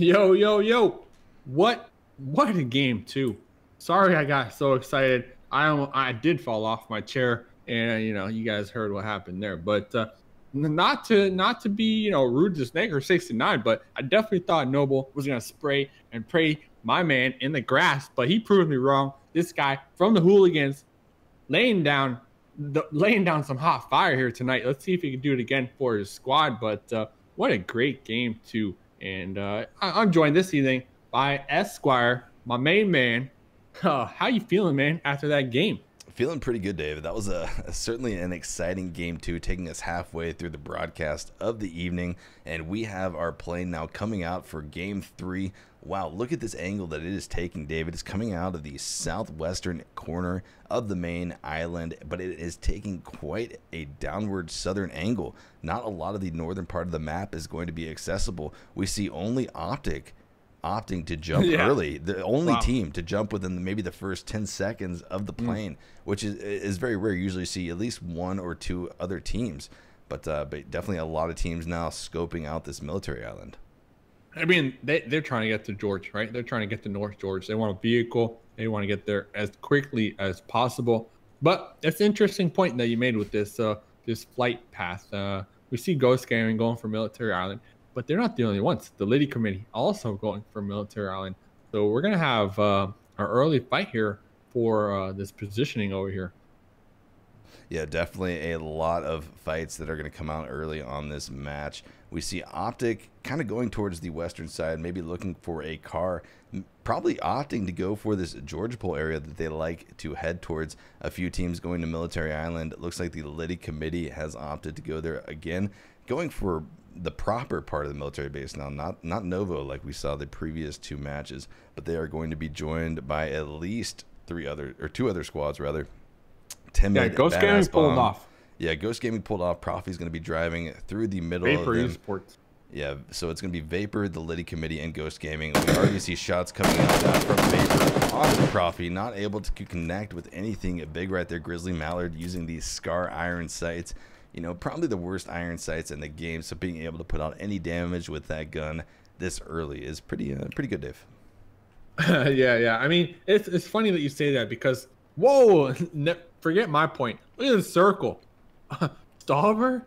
Yo, yo, yo. What a game too. Sorry I got so excited. I did fall off my chair and you guys heard what happened there. But not to be, rude to Snake or 69, but I definitely thought Noble was gonna spray and pray my man in the grass, but he proved me wrong. This guy from the hooligans laying down laying down some hot fire here tonight. Let's see if he can do it again for his squad. But what a great game too. And I'm joined this evening by Esquire, my main man. How you feeling, man, after that game? Feeling pretty good, David. That was certainly an exciting game too, taking us halfway through the broadcast of the evening, and we have our plane now coming out for game 3. Wow, look at this angle that it is taking, David. It's coming out of the southwestern corner of the main island, but it is taking quite a downward southern angle. Not a lot of the northern part of the map is going to be accessible. We see only Optic opting to jump early, the only team to jump within maybe the first 10 seconds of the plane, which is very rare. You usually see at least 1 or 2 other teams, but definitely a lot of teams now scoping out this military island. I mean, they're trying to get to George, right? They're trying to get to North George. They want a vehicle. They want to get there as quickly as possible. But it's an interesting point that you made with this this flight path. We see Ghost Gaming going for Military Island, but they're not the only ones. The Liddy Committee also going for Military Island. So we're going to have our early fight here for this positioning over here. Yeah, definitely a lot of fights that are going to come out early on this match. We see Optic kind of going towards the western side, maybe looking for a car, probably opting to go for this Georgia Pole area that they like to head towards. A few teams going to Military Island. It looks like the Liddy Committee has opted to go there again, going for the proper part of the military base now, not Novo like we saw the previous 2 matches, but they are going to be joined by at least 2 other squads rather. Timid, Ghost Gaming pulled off. Yeah, Ghost Gaming pulled off. Profi's going to be driving through the middle Vapor of them. Esports. Yeah, so it's going to be Vapor, the Liddy Committee, and Ghost Gaming. We already see shots coming out now from Vapor onto Profi, not able to connect with anything big right there. Grizzly Mallard using these Scar iron sights. You know, probably the worst iron sights in the game, so being able to put out any damage with that gun this early is pretty good, Dave. yeah. I mean, it's funny that you say that because, whoa, forget my point. Look at the circle. Stalber.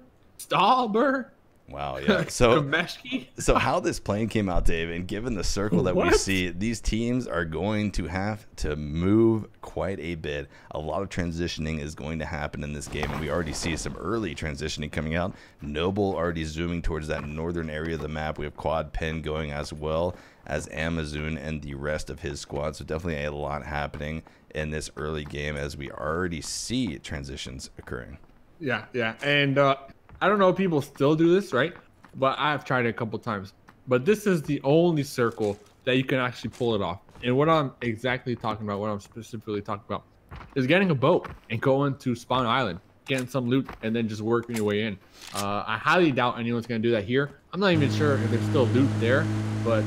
Wow, yeah. So, Kameshki? So how this plane came out, Dave, and given the circle that we see, these teams are going to have to move quite a bit. A lot of transitioning is going to happen in this game, and we already see some early transitioning coming out. Noble already zooming towards that northern area of the map. We have Quad Pen going as well as Amazon and the rest of his squad. So definitely a lot happening in this early game as we already see transitions occurring. Yeah. And I don't know if people still do this, right? But I've tried it a couple times. But this is the only circle that you can actually pull it off. And what I'm exactly talking about, what I'm specifically talking about, is getting a boat and going to Spawn Island, getting some loot, and then just working your way in. I highly doubt anyone's going to do that here. I'm not even sure if there's still loot there. But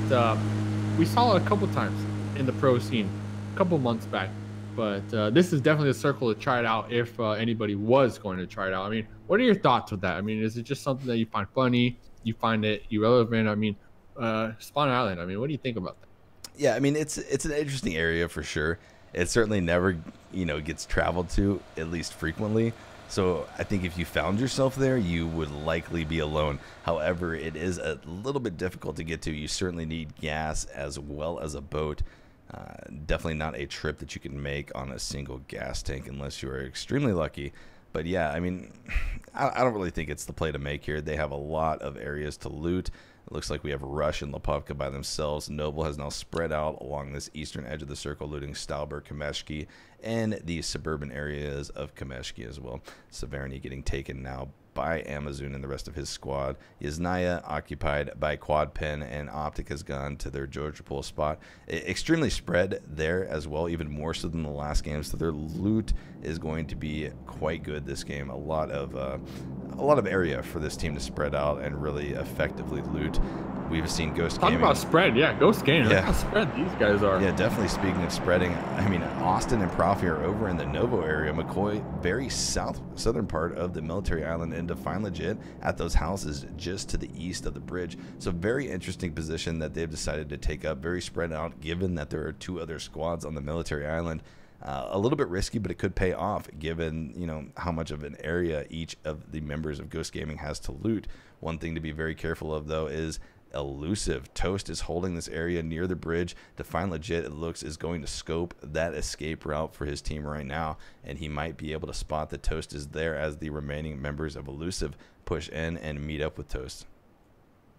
we saw it a couple times in the pro scene a couple months back. But this is definitely a circle to try it out if anybody was going to try it out. I mean, what are your thoughts with that? I mean, is it just something that you find funny? You find it irrelevant? I mean, Spawn Island, I mean, what do you think about that? Yeah, I mean, it's an interesting area for sure. It certainly never, gets traveled to, at least frequently. So I think if you found yourself there, you would likely be alone. However, it is a little bit difficult to get to. You certainly need gas as well as a boat. Definitely not a trip that you can make on a single gas tank unless you are extremely lucky. But yeah, I mean, I don't really think it's the play to make here. They have a lot of areas to loot. It looks like we have Rush and Lepopka by themselves. Noble has now spread out along this eastern edge of the circle, looting Stalber, Kameshki, and the suburban areas of Kameshki as well. Severny getting taken now by Amazon and the rest of his squad. Yasnaya occupied by Quad Pen, and Optic has gone to their Georgia Pole spot. Extremely spread there as well, even more so than the last game. So their loot is going to be quite good this game. A lot of a lot of area for this team to spread out and really effectively loot. We've seen Ghost Talking Gaming. about spread, yeah, Ghost Gaming. Yeah. Look how spread these guys are. Yeah, definitely. Speaking of spreading, I mean, Austin and Profi are over in the Novo area. McCoy, very southern part of the military island, and Define Legit at those houses just to the east of the bridge. So very interesting position that they've decided to take up. Very spread out, given that there are 2 other squads on the military island. A little bit risky, but it could pay off given, you know, how much of an area each of the members of Ghost Gaming has to loot. One thing to be very careful of, though, is elusive. Toast is holding this area near the bridge. Define Legit, it looks, is going to scope that escape route for his team right now, and he might be able to spot that Toast is there as the remaining members of elusive push in and meet up with Toast.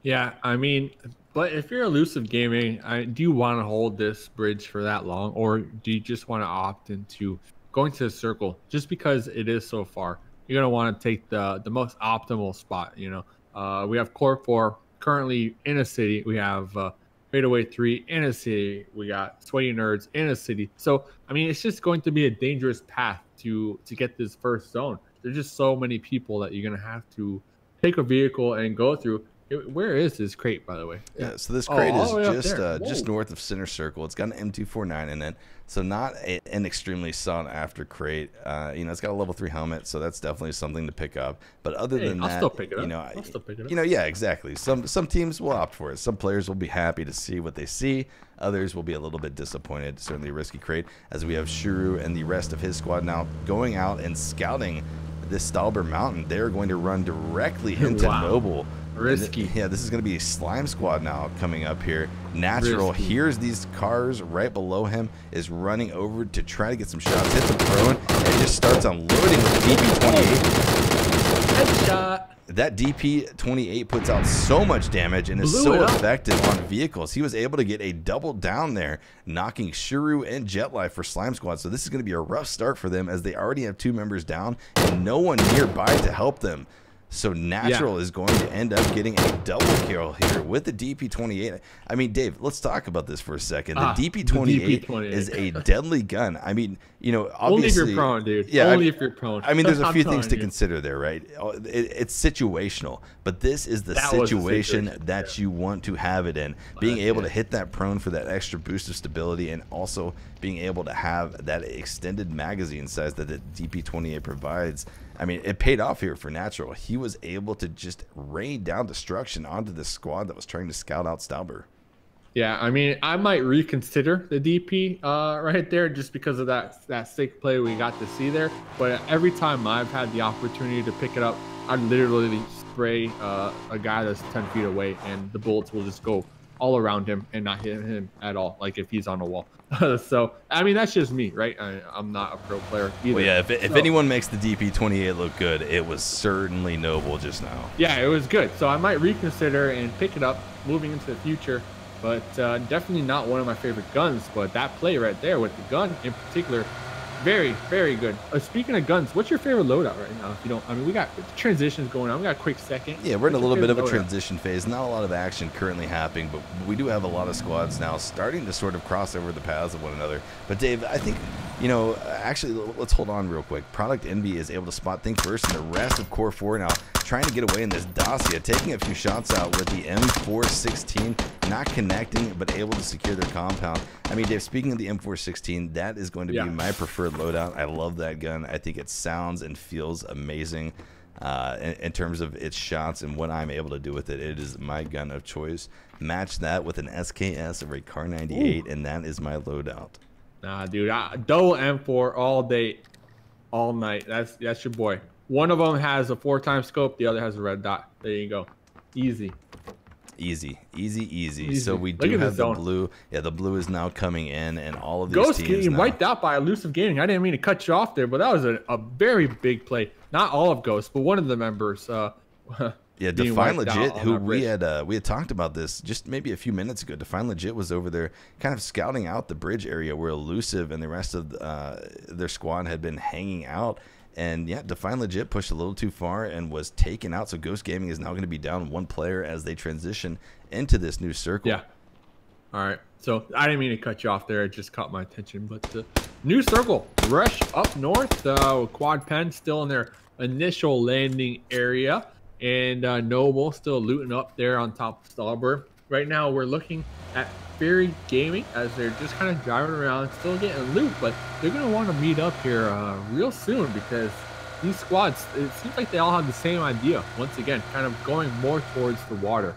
Yeah, I mean, but if you're Elusive Gaming, do you want to hold this bridge for that long, or do you just want to opt into going to the circle just because it is so far? You're gonna want to take the most optimal spot. You know, we have Core 4 currently in a city. We have Fadeaway 3 in a city. We got Sweaty Nerds in a city. So I mean, it's just going to be a dangerous path to get this first zone. There's just so many people that you're gonna have to take a vehicle and go through. Where is this crate, by the way? Yeah, so this crate is just north of center circle. It's got an M249 in it, so not an extremely sought after crate. You know, it's got a level 3 helmet, so that's definitely something to pick up. But other than that, still pick it up. you know, I'll still pick it up. You know, yeah, exactly. Some teams will opt for it. Some players will be happy to see what they see. Others will be a little bit disappointed. Certainly a risky crate, as we have Shuru and the rest of his squad now going out and scouting this Stalber Mountain. They're going to run directly into Noble. Risky. Yeah, this is going to be a slime squad now coming up here. Natural hears these cars right below him, is running over to try to get some shots, hit the prone, and just starts unloading with the DP-28. Headshot. That DP-28 puts out so much damage and is so effective on vehicles. He was able to get a double down there, knocking Shuru and Jetlife for Slime Squad. So this is going to be a rough start for them, as they already have 2 members down and no one nearby to help them. So Natural is going to end up getting a double kill here with the DP-28. I mean, Dave, let's talk about this for a second. The DP-28 is a deadly gun. I mean, you know, obviously, only if you're prone, dude. Yeah, only if you're prone. I mean, there's a few things to consider there, right? It's situational, but this is the situation that you want to have it in. Being able to hit that prone for that extra boost of stability, and also being able to have that extended magazine size that the DP-28 provides. I mean, it paid off here for Natural. He was able to just rain down destruction onto the squad that was trying to scout out Stalber. Yeah, I mean, I might reconsider the DP right there just because of that sick play we got to see there. But every time I've had the opportunity to pick it up, I literally spray a guy that's 10 feet away, and the bullets will just go all around him and not hit him at all, like if he's on a wall. So I mean, that's just me, right? I'm not a pro player either. Well, yeah, if anyone makes the DP-28 look good, it was certainly Noble just now. Yeah, it was good. So I might reconsider and pick it up moving into the future, but definitely not one of my favorite guns. But that play right there with the gun in particular, very, very good. Speaking of guns, what's your favorite loadout right now? If you don't, I mean, we got transitions going on. We got a quick second. Yeah, we're in a little bit of a transition phase. Not a lot of action currently happening, but we do have a lot of squads now starting to sort of cross over the paths of one another. But Dave, I think, you know, actually, let's hold on real quick. Product Envy is able to spot Think First, and the rest of Core 4 now trying to get away in this Dacia, taking a few shots out with the M416, not connecting, but able to secure their compound. I mean, Dave, speaking of the M416, that is going to be my preferred loadout. I love that gun. I think it sounds and feels amazing in terms of its shots and what I'm able to do with it. It is my gun of choice. Match that with an SKS or a Car 98, and that is my loadout. Nah, dude, double M4 all day, all night. That's your boy. One of them has a 4-time scope, the other has a red dot. There you go. Easy. Easy. So we do have the blue. Yeah, the blue is now coming in, and all of these Ghost teams getting now wiped out by Elusive Gaming. I didn't mean to cut you off there, but that was a very big play. Not all of Ghost, but one of the members. Yeah, Define Legit, who we had talked about this just maybe a few minutes ago. Define Legit was over there kind of scouting out the bridge area where Elusive and the rest of their squad had been hanging out. And yeah, Define Legit pushed a little too far and was taken out. So Ghost Gaming is now going to be down 1 player as they transition into this new circle. Yeah. All right. So I didn't mean to cut you off there. It just caught my attention. But New circle. Rush up north. Quad Pen still in their initial landing area. And Noble still looting up there on top of Stallber. Right now, we're looking at Fairy Gaming as they're just kind of driving around, still getting loot, but they're going to want to meet up here real soon because these squads, it seems like they all have the same idea. Once again, kind of going more towards the water.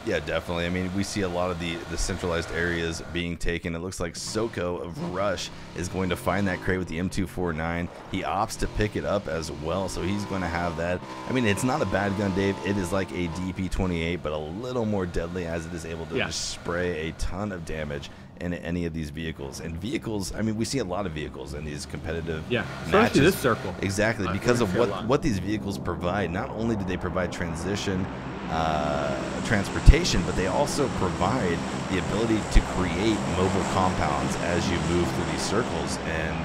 Yeah, definitely. I mean, we see a lot of the centralized areas being taken. It looks like Soko of Rush is going to find that crate with the M249. He opts to pick it up as well, so he's going to have that. I mean, it's not a bad gun, Dave. It is like a DP28, but a little more deadly as it is able to just spray a ton of damage in any of these vehicles. And vehicles, I mean, we see a lot of vehicles in these competitive matches. This circle. Exactly, because of what these vehicles provide. Not only do they provide transition, transportation, but they also provide the ability to create mobile compounds as you move through these circles, and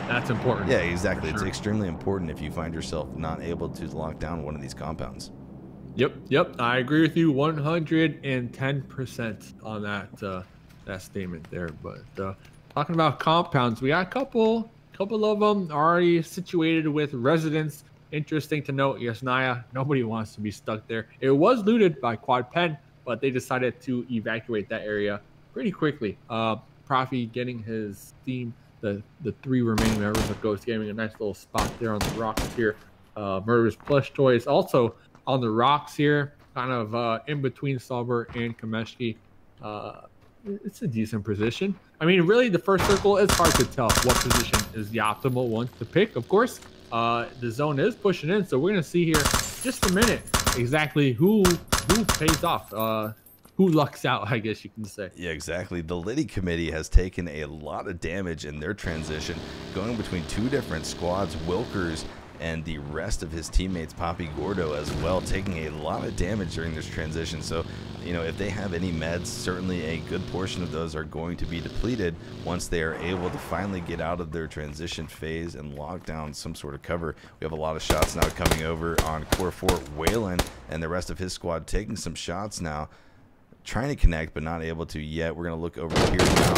that's important. Yeah, exactly. It's extremely important if you find yourself not able to lock down one of these compounds. Yep, I agree with you 110% on that statement there. But talking about compounds, we got a couple of them already situated with residents. Interesting to note, Yasnaya, nobody wants to be stuck there. It was looted by Quad Pen, but they decided to evacuate that area pretty quickly. Profi getting his team, the 3 remaining members of Ghost Gaming, a nice little spot there on the rocks here. Murderous Plush Toys also on the rocks here, kind of in between Stallber and Kameshki. It's a decent position. I mean, really, the first circle, it's hard to tell what position is the optimal one to pick, of course. The zone is pushing in, so we're gonna see here just a minute exactly who pays off, who lucks out, I guess you can say. Yeah, exactly. The Liddy committee has taken a lot of damage in their transition, going between 2 different squads, Wilkers and the rest of his teammates, Poppy Gordo as well, taking a lot of damage during this transition. So, you know, if they have any meds, certainly a good portion of those are going to be depleted once they are able to finally get out of their transition phase and lock down some sort of cover. We have a lot of shots now coming over on Core 4. Waylon and the rest of his squad taking some shots now, trying to connect but not able to yet. We're going to look over here now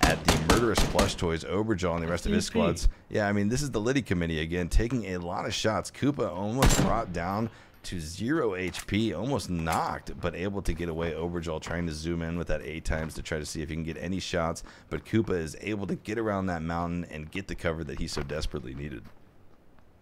at the Murderous Plush Toys, Oberjaw and the rest of his squads. Yeah, I mean, this is the Liddy committee again, taking a lot of shots. Koopa almost brought down to 0 HP, almost knocked, but able to get away. Oberjaw trying to zoom in with that 8 times to try to see if he can get any shots, but Koopa is able to get around that mountain and get the cover that he so desperately needed.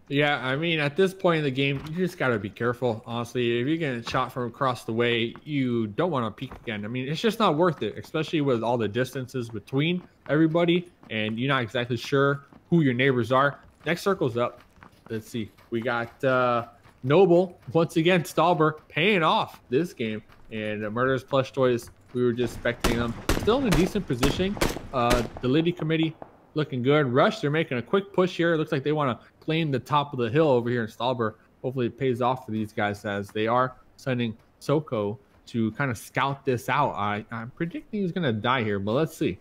Yeah, I mean, at this point in the game, you just got to be careful, honestly. If you're getting shot from across the way, you don't want to peek again. I mean, it's just not worth it, especially with all the distances between everybody, and you're not exactly sure who your neighbors are. Next circle's up. Let's see. We got Noble, once again, Stallber, paying off this game. And Murderous Plush Toys, we were just spectating them. Still in a decent position. The Liddy committee looking good. Rush, they're making a quick push here. It looks like they want to claim the top of the hill over here in Stallber. Hopefully it pays off for these guys as they are sending Soko to kind of scout this out. I'm predicting he's going to die here, but let's see.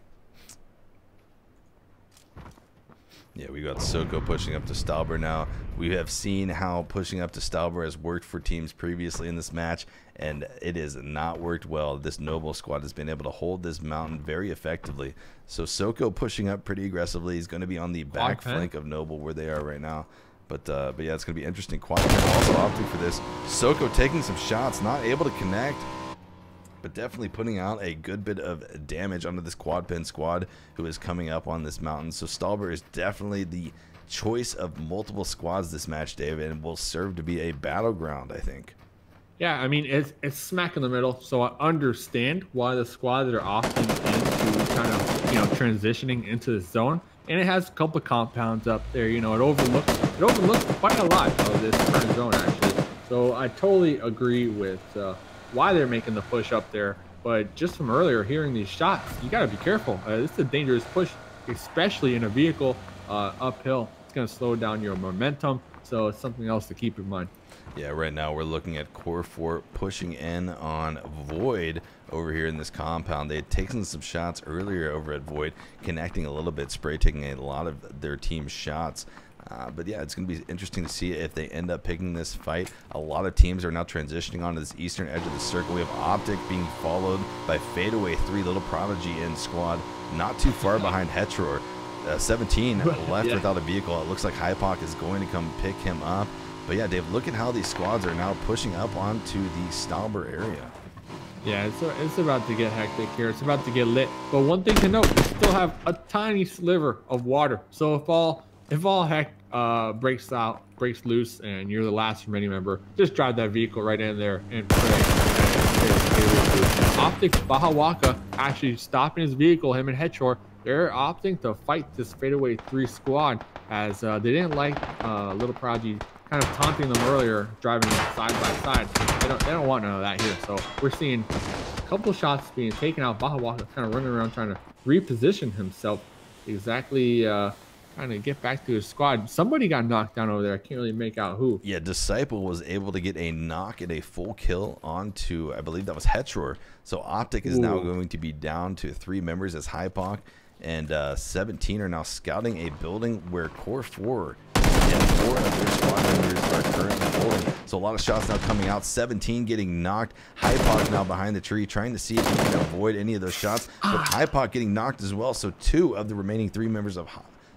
Yeah, we got Soko pushing up to Stallber now. We have seen how pushing up to Stallber has worked for teams previously in this match, and it has not worked well. This Noble squad has been able to hold this mountain very effectively. So Soko pushing up pretty aggressively. He's going to be on the back flank of Noble where they are right now. But yeah, it's going to be interesting. Quad also opting for this. Soko taking some shots, not able to connect, but definitely putting out a good bit of damage onto this Quad Pen squad who is coming up on this mountain. So Stallber is definitely the choice of multiple squads this match, David, and will serve to be a battleground, I think. Yeah, I mean, it's smack in the middle, so I understand why the squads are opting into kind of, you know, transitioning into the zone. And it has a couple of compounds up there, you know, it overlooks quite a lot of this current zone, actually. So I totally agree with why they're making the push up there. But just from earlier hearing these shots, you got to be careful. This is a dangerous push, especially in a vehicle uphill. It's going to slow down your momentum, so it's something else to keep in mind. Yeah, right now we're looking at Core 4 pushing in on Void over here in this compound. They had taken some shots earlier over at Void, connecting a little bit, spray taking a lot of their team's shots. But yeah, it's going to be interesting to see if they end up picking this fight. A lot of teams are now transitioning onto this eastern edge of the circle. We have Optic being followed by Fadeaway 3, Little Prodigy in squad, not too far behind Heteror. 17 left Yeah. without a vehicle. It looks like Hypoc is going to come pick him up. But yeah, Dave, look at how these squads are now pushing up onto the Stauber area. Yeah, it's about to get hectic here. It's about to get lit. But one thing to note, we still have a tiny sliver of water. So if all heck breaks loose, and you're the last remaining member, just drive that vehicle right in there and pray. Optic Baja Waka actually stopping his vehicle, him and Headshore. They're opting to fight this fadeaway 3 squad as they didn't like Little Prodigy kind of taunting them earlier, driving side by side. They don't want none of that here. So we're seeing a couple shots being taken out. Baja Waka kind of running around trying to reposition himself, exactly trying to get back to his squad. Somebody got knocked down over there. I can't really make out who. Yeah, Disciple was able to get a knock and a full kill onto, I believe that was Hetror. So Optic is now going to be down to 3 members as Hypoc, and 17 are now scouting a building where Core 4 and 4 of their squad members are currently holding. So a lot of shots now coming out. 17 getting knocked. Hypoc now behind the tree trying to see if he can avoid any of those shots. But Hypoc getting knocked as well. So 2 of the remaining 3 members of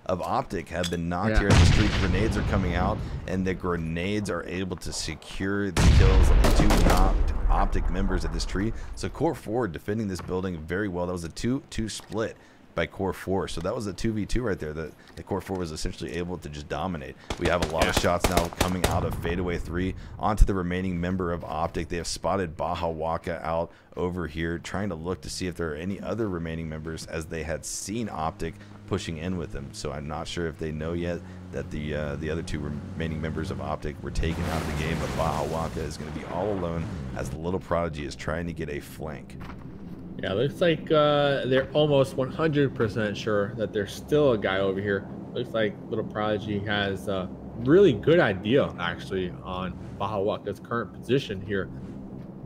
Optic have been knocked here at the street. Grenades are coming out, and the grenades are able to secure the kills of the 2 knocked Optic members at this tree. So Core 4 defending this building very well. That was a 2-2 split by Core 4. So that was a 2v2 right there that the Core 4 was essentially able to just dominate. We have a lot of shots now coming out of Fadeaway 3 onto the remaining member of Optic. They have spotted Baja Waka out over here, trying to look to see if there are any other remaining members, as they had seen Optic pushing in with them. So I'm not sure if they know yet that the other 2 remaining members of Optic were taken out of the game, but Baja Waka is going to be all alone as the Little Prodigy is trying to get a flank. Yeah, looks like they're almost 100% sure that there's still a guy over here. Looks like Little Prodigy has a really good idea, actually, on Baja Waka's current position here.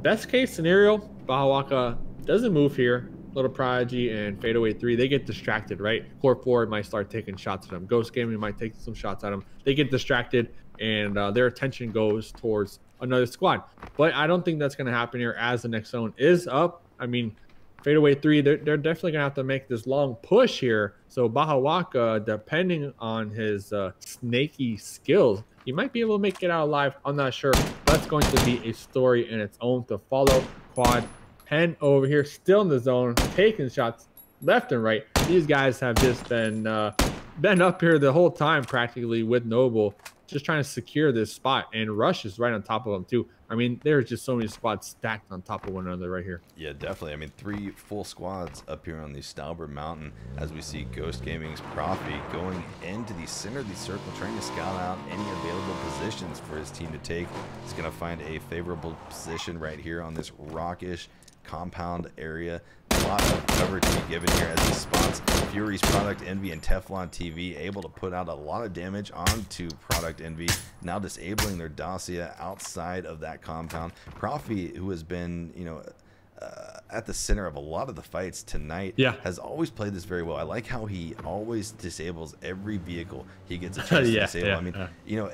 Best case scenario, Baja Waka doesn't move here. Little Prodigy and Fadeaway 3, they get distracted, right? Core 4 might start taking shots at them. Ghost Gaming might take some shots at them. They get distracted, and their attention goes towards another squad. But I don't think that's going to happen here, as the next zone is up. I mean, Fadeaway 3, they're definitely going to have to make this long push here. So Baja Waka, depending on his snaky skills, he might be able to make it out alive. I'm not sure. That's going to be a story in its own to follow. Quad 10 over here, still in the zone, taking shots left and right. These guys have just been up here the whole time, practically, with Noble, just trying to secure this spot. And Rush is right on top of them too. I mean, there's just so many squads stacked on top of one another right here. Yeah, definitely. I mean, 3 full squads up here on the Stauber Mountain, as we see Ghost Gaming's Profi going into the center of the circle, trying to scout out any available positions for his team to take. He's going to find a favorable position right here on this rockish compound area. A lot of cover to be given here as he spots Fury's Product Envy and Teflon TV, able to put out a lot of damage onto Product Envy, now disabling their Dacia outside of that compound. Profi, who has been, you know, at the center of a lot of the fights tonight, has always played this very well. I like how he always disables every vehicle he gets a chance to disable. I mean, you know,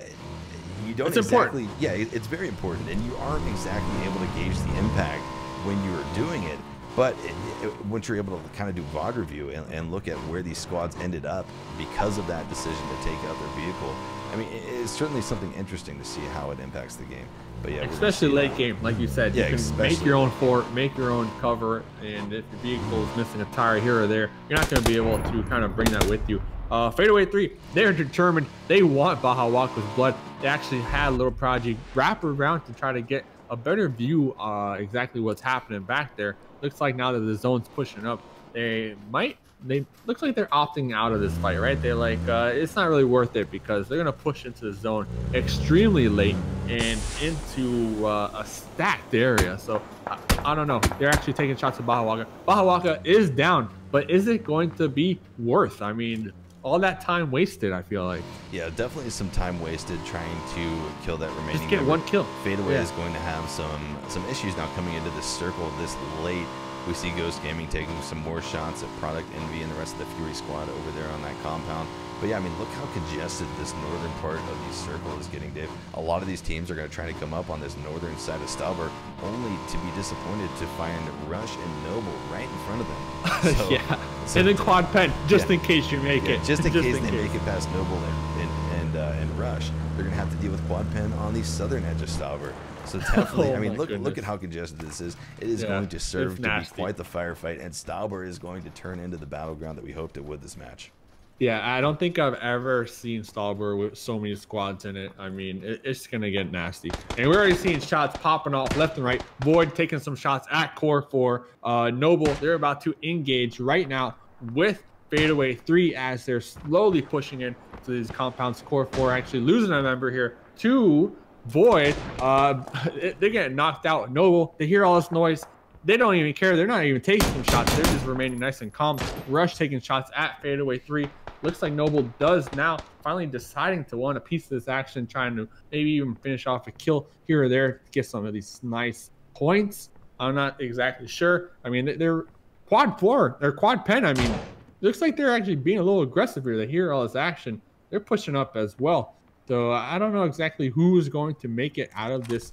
you don't exactly, it's very important, and you aren't exactly able to gauge the impact when you are doing it. But once you're able to kind of do VOD review and look at where these squads ended up because of that decision to take out their vehicle, I mean, it's certainly something interesting to see how it impacts the game. But yeah, especially late game, like you said, you can make your own fort, make your own cover, and if your vehicle is missing a tire here or there, you're not going to be able to kind of bring that with you. Fadeaway 3, they're determined. They want Baja Waka's blood. They actually had Little Prodigy wrap around to try to get a better view exactly what's happening back there. Looks like now that the zone's pushing up, they looks like they're opting out of this fight, right? They're like, it's not really worth it, because they're gonna push into the zone extremely late and into a stacked area. So I don't know. They're actually taking shots at Baja Waka. Baja Waka is down, but is it going to be worth? I mean, all that time wasted, I feel like. Yeah, definitely some time wasted trying to kill that remaining. Just get one kill. Fadeaway is going to have some issues now coming into this circle this late. We see Ghost Gaming taking some more shots at Product Envy and the rest of the Fury squad over there on that compound. But yeah, I mean, look how congested this northern part of the circle is getting, Dave. A lot of these teams are going to try to come up on this northern side of Stauber, only to be disappointed to find Rush and Noble right in front of them. So, So and then quad pen, just in case you make it. Just in case they make it past Noble and Rush, they're gonna have to deal with quad pen on the southern edge of Stauber. So definitely, I mean, look at how congested this is. It is going to serve to be quite the firefight, and Stauber is going to turn into the battleground that we hoped it would this match. Yeah, I don't think I've ever seen Stauber with so many squads in it. I mean, it's going to get nasty. And we're already seeing shots popping off left and right. Void taking some shots at Core 4. Noble, they're about to engage right now with Fadeaway 3 as they're slowly pushing in to these compounds. Core 4 actually losing a member here to Void. They're getting knocked out. Noble, they hear all this noise. They don't even care. They're not even taking some shots. They're just remaining nice and calm. Rush taking shots at Fadeaway 3. Looks like Noble does now finally deciding to want a piece of this action, trying to maybe even finish off a kill here or there to get some of these nice points. I'm not exactly sure. I mean, they're quad 4. They're quad pen. I mean, looks like they're actually being a little aggressive here. They hear all this action. They're pushing up as well. So I don't know exactly who is going to make it out of this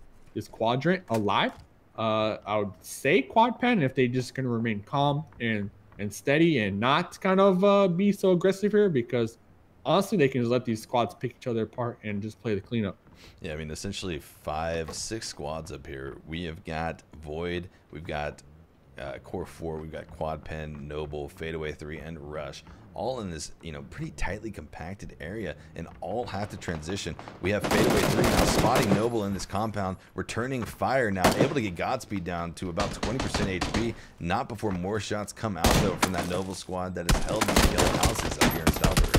quadrant alive. I would say quad pen if they just going to remain calm and steady and not kind of be so aggressive here, because honestly they can just let these squads pick each other apart and just play the cleanup. Yeah, I mean, essentially 5-6 squads up here. We have got Void, we've got Core 4, we've got Quad Pen, Noble, Fadeaway 3, and Rush, all in this, you know, pretty tightly compacted area, and all have to transition. We have Fadeaway 3 now spotting Noble in this compound, returning fire now, able to get Godspeed down to about 20% HP, not before more shots come out, though, from that Noble squad that is held in the yellow houses up here in Stauber.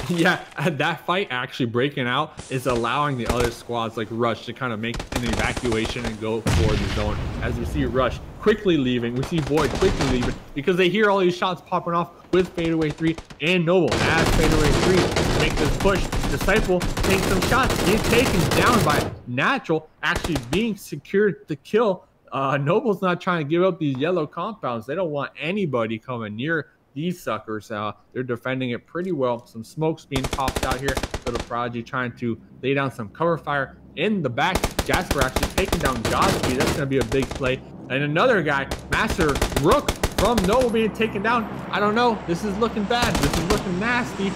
Yeah, that fight actually breaking out is allowing the other squads like Rush to kind of make an evacuation and go for the zone. As we see Rush quickly leaving, we see Void quickly leaving because they hear all these shots popping off with Fadeaway 3 and Noble. As Fadeaway 3 make this push, Disciple takes some shots, gets taken down by Natural, actually being secured to kill. Noble's not trying to give up these yellow compounds. They don't want anybody coming near these suckers. They're defending it pretty well. Some smokes being popped out here. Little Prodigy trying to lay down some cover fire in the back. Jasper actually taking down Godspeed. That's going to be a big play. And another guy, Master Rook from Noble, being taken down. I don't know. This is looking bad. This is looking nasty.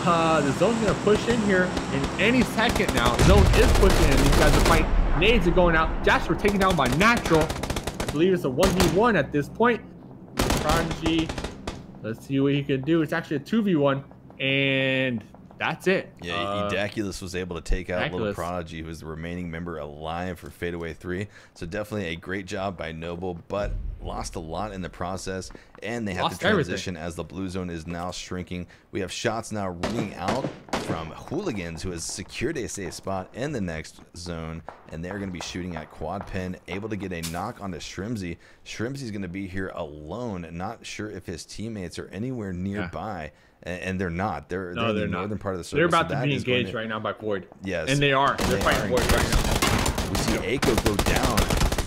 The zone's going to push in here in any second now. Zone is pushing in. These guys are fighting. Nades are going out. Jasper taken down by Natural. I believe it's a 1v1 at this point. Prodigy, let's see what he can do. It's actually a 2v1, and that's it. Yeah, Edaculus was able to take out Little Prodigy, who is the remaining member alive for Fadeaway 3. So definitely a great job by Noble, but lost a lot in the process, and they have to transition as the blue zone is now shrinking. We have shots now ringing out from Hooligans, who has secured a safe spot in the next zone, and they're going to be shooting at Quad Pen, able to get a knock onto Shrimzy. Shrimzy's going to be here alone, not sure if his teammates are anywhere nearby. And they're not. They're in the northern part of the circle. They're about to be engaged right now by Void. Yes. And they are. They're fighting Void right now. We see Aiko go down.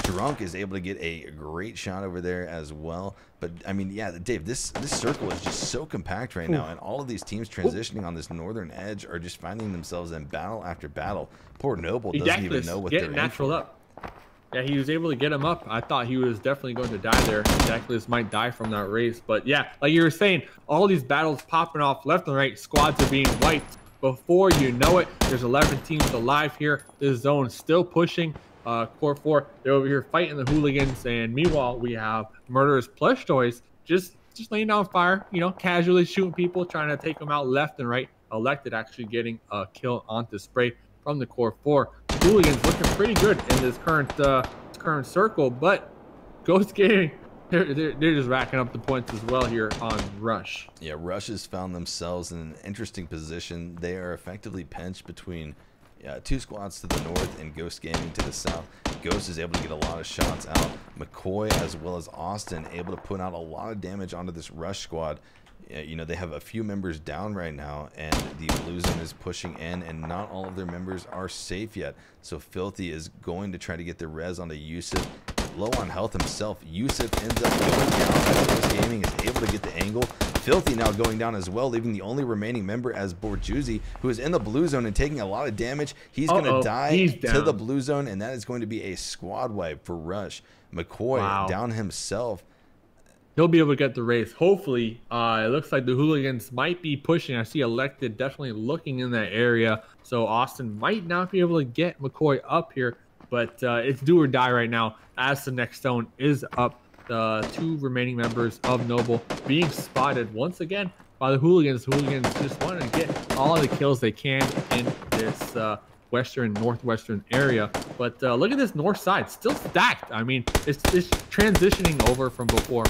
Drunk is able to get a great shot over there as well. But, I mean, yeah, Dave, this circle is just so compact right now. And all of these teams transitioning on this northern edge are just finding themselves in battle after battle. Poor Noble doesn't even know what they're in. Natural up. Yeah, he was able to get him up. I thought he was definitely going to die there. Edaculus might die from that race. But yeah, like you were saying, all these battles popping off left and right. Squads are being wiped. Before you know it, there's 11 teams alive here. This zone still pushing. Core 4, they're over here fighting the Hooligans. And meanwhile, we have Murderous Plush Toys just laying down fire, you know, casually shooting people, trying to take them out left and right. Elected actually getting a kill onto Spray from the Core 4. Hooligans looking pretty good in this current circle, but Ghost Gaming, they're just racking up the points as well here on Rush. Yeah, Rush has found themselves in an interesting position. They are effectively pinched between two squads to the north and Ghost Gaming to the south. Ghost is able to get a lot of shots out. McCoy as well as Austin able to put out a lot of damage onto this Rush squad. You know, they have a few members down right now, and the blue zone is pushing in, and not all of their members are safe yet. So Filthy is going to try to get the res onto Yusuf. Low on health himself, Yusuf ends up going down. Ghost Gaming is able to get the angle. Filthy now going down as well, leaving the only remaining member as Borjuzzi, who is in the blue zone and taking a lot of damage. He's going to die to the blue zone, and that is going to be a squad wipe for Rush. McCoy down himself. he'll be able to get the race. Hopefully, it looks like the hooligans might be pushing. I see Elected definitely looking in that area. So Austin might not be able to get McCoy up here, but it's do or die right now as the next zone is up. The 2 remaining members of Noble being spotted once again by the hooligans. The hooligans just want to get all the kills they can in this northwestern area. But look at this north side, still stacked. I mean, it's transitioning over from before,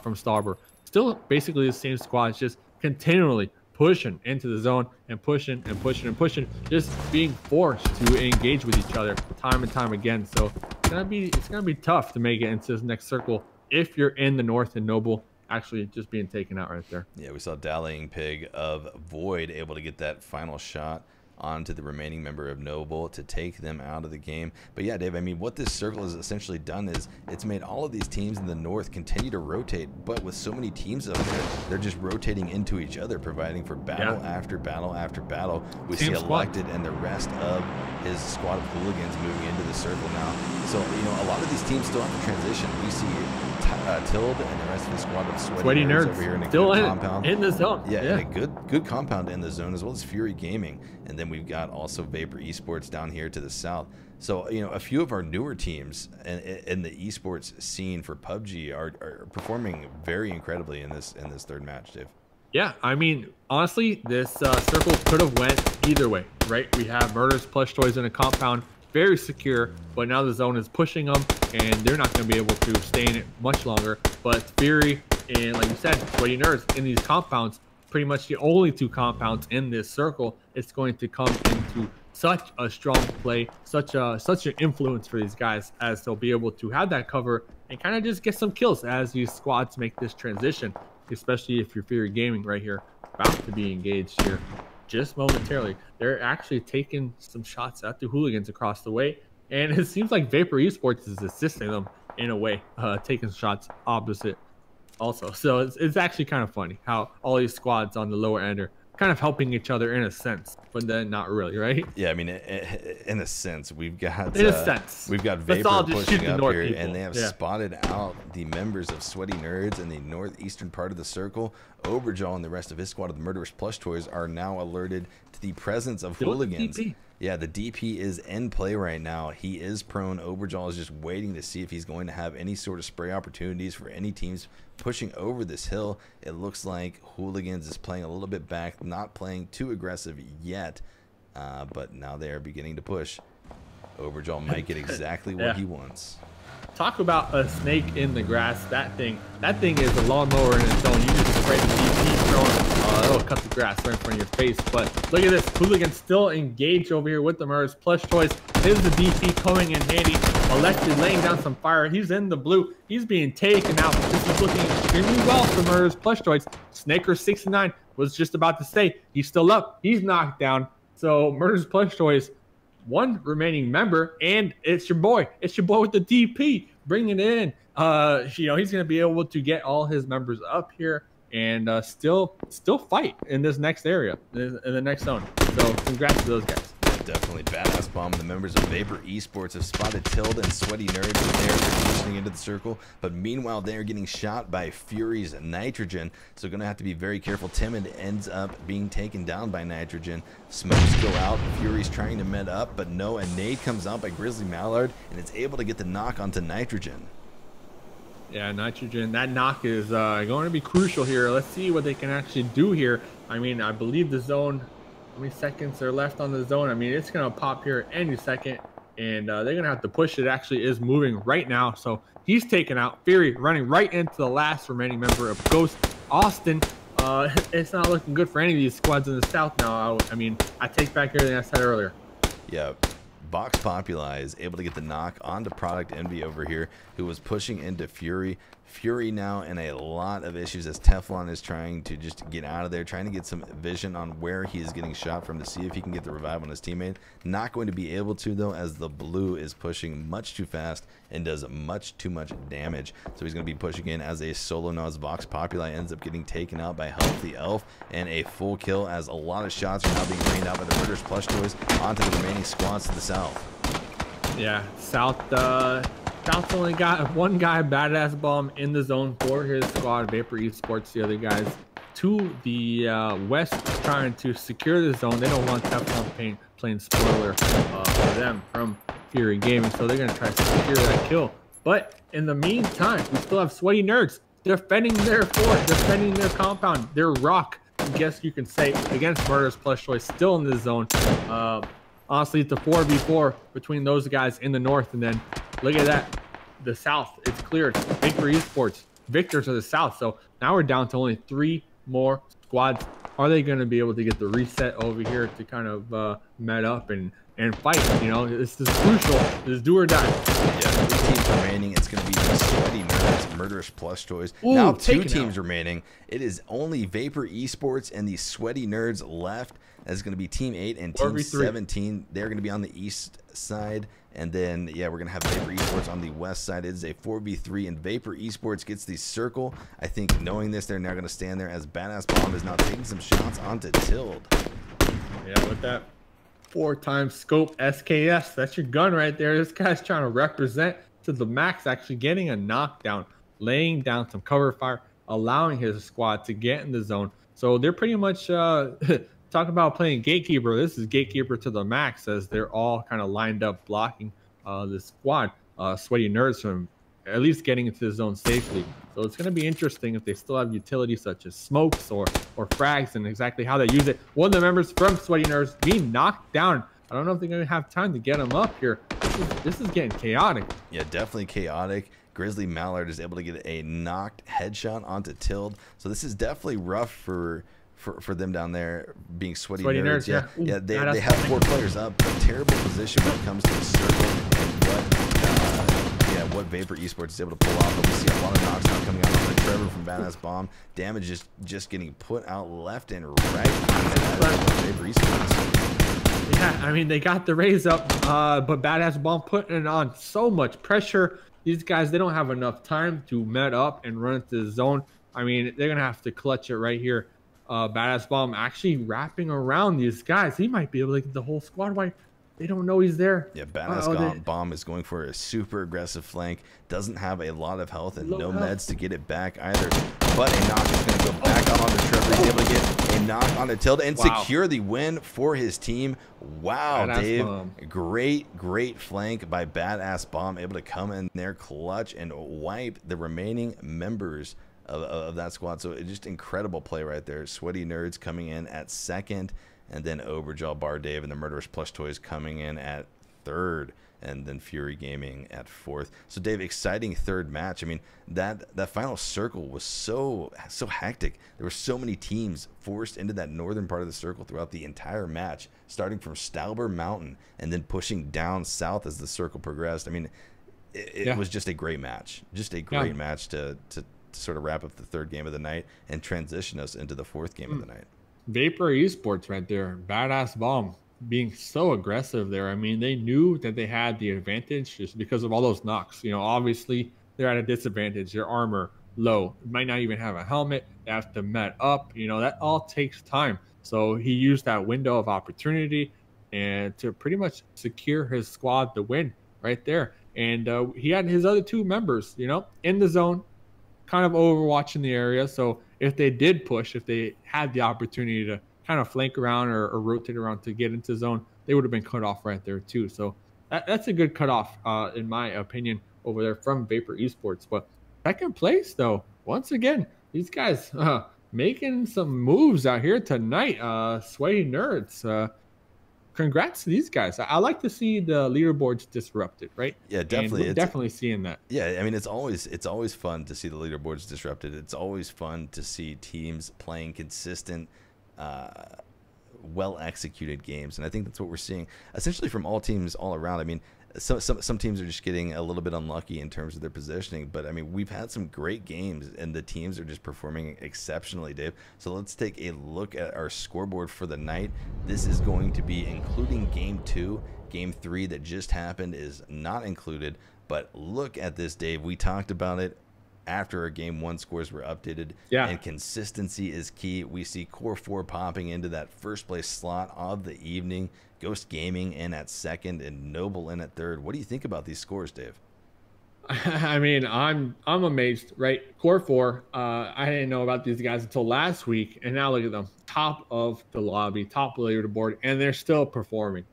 from Starboard. Still basically the same squad. It's just continually pushing into the zone and pushing and pushing and pushing, just being forced to engage with each other time and time again. So it's gonna be tough to make it into this next circle if you're in the north and Noble actually just being taken out right there. Yeah, we saw Dallying Pig of Void able to get that final shot onto the remaining member of Noble to take them out of the game. But yeah, Dave, I mean, what this circle has essentially done is it's made all of these teams in the north continue to rotate, but with so many teams up there, they're just rotating into each other, providing for battle after battle after battle. We see Elected and the rest of his squad of hooligans moving into the circle now. So, you know, a lot of these teams still have to transition. We see Tild and the rest of the squad of sweaty nerds over here in a still good compound in the zone. Yeah, in a good compound in the zone, as well as Fury Gaming. And then we've got also Vapor Esports down here to the south. So, you know, a few of our newer teams in the esports scene for PUBG are performing very incredibly in this third match, Dave. Yeah, I mean, honestly, this circle could have went either way, right? We have Murders Plush Toys in a compound, very secure, but now the zone is pushing them, and they're not going to be able to stay in it much longer. But Fury and, like you said, Sweaty Nerds in these compounds, pretty much the only 2 compounds in this circle, it's going to come into such a strong play, such an influence for these guys, as they'll be able to have that cover and kind of just get some kills as these squads make this transition, especially if you're Fury Gaming right here, about to be engaged here just momentarily. They're actually taking some shots at the hooligans across the way, and it seems like Vapor Esports is assisting them in a way, taking shots opposite also. So it's actually kind of funny how all these squads on the lower end are kind of helping each other in a sense, but then not really, right? Yeah, I mean, in a sense, we've got we've got Vapor pushing up here, people. And they have spotted out the members of Sweaty Nerds in the northeastern part of the circle. Overjaw and the rest of his squad of the Murderous Plush Toys are now alerted to the presence of hooligans. Yeah, the DP is in play right now. He is prone. Overjaw is just waiting to see if he's going to have any sort of spray opportunities for any teams pushing over this hill. It looks like Hooligans is playing a little bit back, not playing too aggressive yet, but now they are beginning to push. Overjaw might get exactly what he wants. Talk about a snake in the grass. That thing is a lawnmower in its own. You just spray the DP throwing, it'll cut the grass right in front of your face. But look at this, Hooligan still engaged over here with the Murders Plush Toys. Is the DP coming in handy? Elected laying down some fire. He's in the blue. He's being taken out. This is looking extremely well for Murders Plush Toys. Snaker69 was just about to say he's still up. He's knocked down. So Murders Plush Toys, 1 remaining member, and it's your boy. It's your boy with the DP bringing it in. You know, he's going to be able to get all his members up here and still fight in this next area, in the next zone. So congrats to those guys. Definitely badass bomb. The members of Vapor Esports have spotted Tild and Sweaty Nerds there transitioning into the circle, but meanwhile they are getting shot by Fury's Nitrogen, so gonna have to be very careful. Timid ends up being taken down by Nitrogen. Smokes go out. Fury's trying to med up, but no, a nade comes out by Grizzly Mallard, and it's able to get the knock onto Nitrogen. Yeah, Nitrogen, that knock is going to be crucial here. Let's see what they can actually do here. I mean, I believe the zone, how many seconds are left on the zone? I mean, it's going to pop here any second, and they're going to have to push. It actually is moving right now, so he's taken out. Fury running right into the last remaining member of Ghost. Austin, it's not looking good for any of these squads in the south now. I mean, I take back everything I said earlier. Yeah. Vox Populi is able to get the knock onto Product Envy over here, who was pushing into Fury. Fury now in a lot of issues as Teflon is trying to just get out of there, trying to get some vision on where he is getting shot from to see if he can get the revive on his teammate. Not going to be able to, though, as the blue is pushing much too fast and does much too much damage. So he's going to be pushing in as a solo now, as Vox Populi ends up getting taken out by Healthy Elf, and a full kill as a lot of shots are now being rained out by the Murderous Plush Toys onto the remaining squads to the south. Yeah, south, South's only got one guy, Badass Bomb, in the zone for his squad, Vapor Esports. The other guys to the west trying to secure the zone. They don't want Teflon playing spoiler for them from Fury Gaming, so they're going to try to secure that kill. But in the meantime, we still have Sweaty Nerds defending their fort, defending their compound, their rock, I guess you can say, against Murderous Plus Choice, still in the zone. Honestly, it's a 4v4 between those guys in the north, and then look at that, the south, it's cleared. Vapor Esports, victors of the south. So now we're down to only 3 more squads. Are they going to be able to get the reset over here to kind of met up and fight? You know, this is crucial. This is do or die. Yeah, 3 teams remaining. It's going to be the Sweaty Nerds, Murderous Plus Choice. Ooh, now 2 teams remaining. It is only Vapor Esports and the Sweaty Nerds left. That's going to be Team 8 and Team 17. They're going to be on the east side. And then, yeah, we're going to have Vapor Esports on the west side. It is a 4v3, and Vapor Esports gets the circle. I think knowing this, they're now going to stand there as Badass Bomb is now taking some shots onto Tild. Yeah, with that 4x scope SKS, that's your gun right there. This guy's trying to represent to the max, actually getting a knockdown, laying down some cover fire, allowing his squad to get in the zone. So they're pretty much talk about playing gatekeeper. This is gatekeeper to the max, as they're all kind of lined up blocking the squad, Sweaty Nerds, from at least getting into the zone safely. So it's going to be interesting if they still have utilities such as smokes or frags, and exactly how they use it. One of the members from Sweaty Nerds being knocked down. I don't know if they're going to have time to get him up here. This is getting chaotic. Yeah, definitely chaotic. Grizzly Mallard is able to get a knocked headshot onto Tild. So this is definitely rough for them down there, being Sweaty Nerds. Yeah. Ooh, yeah, they have 4 players up, but terrible position when it comes to the circle and what Vapor Esports is able to pull off. But we see a lot of knocks now coming out on the Trevor from Badass Bomb. Damage is just getting put out left and right. Vapor Esports. Yeah, I mean, they got the raise up, but Badass Bomb putting it on so much pressure. These guys, they don't have enough time to met up and run into the zone. I mean, they're going to have to clutch it right here. Badass Bomb actually wrapping around these guys. He might be able to get the whole squad wipe. They don't know he's there. Yeah, Badass Bomb is going for a super aggressive flank. Doesn't have a lot of health and no meds to get it back either. But a knock is going to go back up on the Trevor. He's able to get a knock on the Tild and secure the win for his team. Wow, Badass Dave. Bomb. Great flank by Badass Bomb. Able to come in there, clutch, and wipe the remaining members of that squad. So it's just incredible play right there. Sweaty Nerds coming in at 2nd, and then Overjaw, Bar Dave, and the Murderous Plush Toys coming in at 3rd, and then Fury Gaming at 4th. So Dave, exciting 3rd match. I mean, that final circle was so hectic. There were so many teams forced into that northern part of the circle throughout the entire match, starting from Stauber Mountain and then pushing down south as the circle progressed. I mean, it was just a great match. Just a great match to sort of wrap up the 3rd game of the night and transition us into the 4th game of the night. Vapor Esports right there. Badass Bomb being so aggressive there. I mean, they knew that they had the advantage just because of all those knocks. You know, obviously they're at a disadvantage. Their armor low. Might not even have a helmet. They have to met up. You know, that all takes time. So he used that window of opportunity and to pretty much secure his squad the win right there. And he had his other 2 members, you know, in the zone, kind of overwatching the area. So if they did push, if they had the opportunity to kind of flank around or rotate around to get into zone, they would have been cut off right there too. So that's a good cutoff, in my opinion, over there from Vapor Esports. But 2nd place, though, once again, these guys making some moves out here tonight. Sweaty Nerds. Congrats to these guys. I like to see the leaderboards disrupted, right? Yeah, definitely. We're definitely seeing that. Yeah, I mean, it's always fun to see the leaderboards disrupted. It's always fun to see teams playing consistent, well executed games, and I think that's what we're seeing essentially from all teams all around. I mean, some teams are just getting a little bit unlucky in terms of their positioning, but I mean, we've had some great games and the teams are just performing exceptionally, Dave. So let's take a look at our scoreboard for the night. This is going to be including game 2. Game 3 that just happened is not included, but look at this, Dave. We talked about it after our game 1 scores were updated. And consistency is key. We see Core 4 popping into that 1st place slot of the evening, Ghost Gaming in at 2nd, and Noble in at 3rd. What do you think about these scores, Dave? I mean, I'm amazed, right? Core four. I didn't know about these guys until last week, and now look at them, top of the lobby, top of the leaderboard, and they're still performing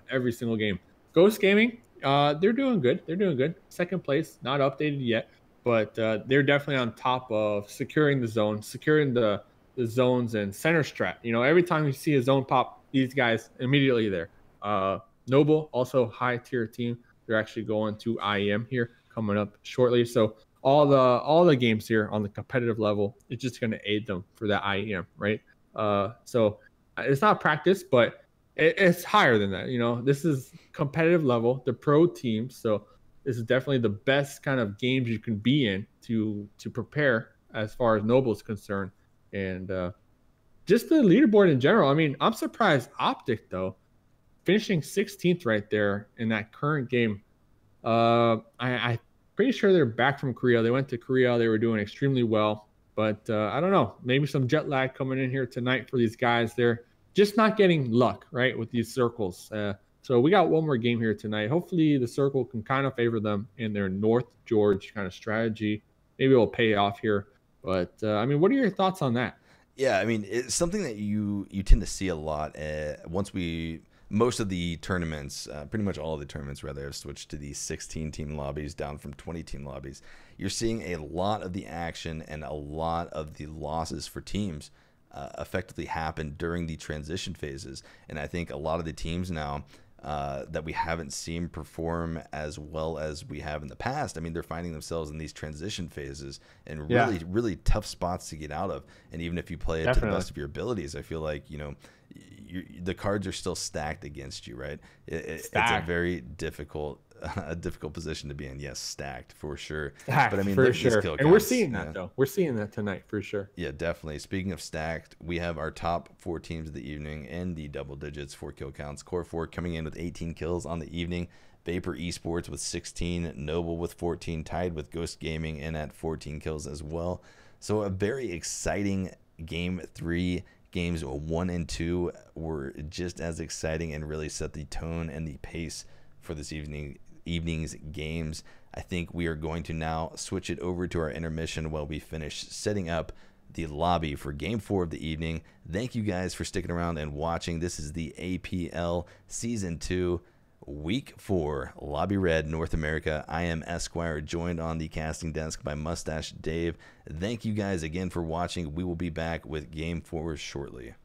every single game. Ghost Gaming, they're doing good. They're doing good. Second place, not updated yet, but they're definitely on top of securing the zone, securing the zones and center strat. You know, every time you see a zone pop, these guys immediately there. Noble, also high tier team. They're actually going to IEM here coming up shortly. So all the games here on the competitive level, it's just going to aid them for that IEM, right? So it's not practice, but it's higher than that. You know, this is competitive level, the pro team. So this is definitely the best kind of games you can be in to prepare as far as Noble is concerned, and just the leaderboard in general. I mean, I'm surprised Optic though, finishing 16th right there in that current game. I'm pretty sure they're back from Korea. They went to Korea. They were doing extremely well, but I don't know. Maybe some jet lag coming in here tonight for these guys. They're just not getting luck, right, with these circles. So we got one more game here tonight. Hopefully the circle can kind of favor them in their North George kind of strategy. Maybe it'll pay off here. But I mean, what are your thoughts on that? Yeah, I mean, it's something that you tend to see a lot once most of the tournaments, pretty much all of the tournaments rather, have switched to these 16 team lobbies down from 20 team lobbies. You're seeing a lot of the action and a lot of the losses for teams effectively happen during the transition phases. And I think a lot of the teams now that we haven't seen perform as well as we have in the past. I mean, they're finding themselves in these transition phases and really, really tough spots to get out of. And even if you play it to the best of your abilities, I feel like, you know, the cards are still stacked against you, right? It's a very difficult position to be in. Yes, stacked for sure. Stacked, but I mean, for sure. And we're seeing that though. We're seeing that tonight for sure. Yeah, definitely. Speaking of stacked, we have our top 4 teams of the evening in the double digits for kill counts. Core 4 coming in with 18 kills on the evening. Vapor Esports with 16, Noble with 14, tied with Ghost Gaming in at 14 kills as well. So a very exciting game 3. Games 1 and 2 were just as exciting and really set the tone and the pace for this evening's games. I think we are going to now switch it over to our intermission while we finish setting up the lobby for game 4 of the evening. Thank you guys for sticking around and watching. This is the APL Season 2 Week 4 Lobby Red North America. I am Esquire, joined on the casting desk by Mustache Dave. Thank you guys again for watching. We will be back with game 4 shortly.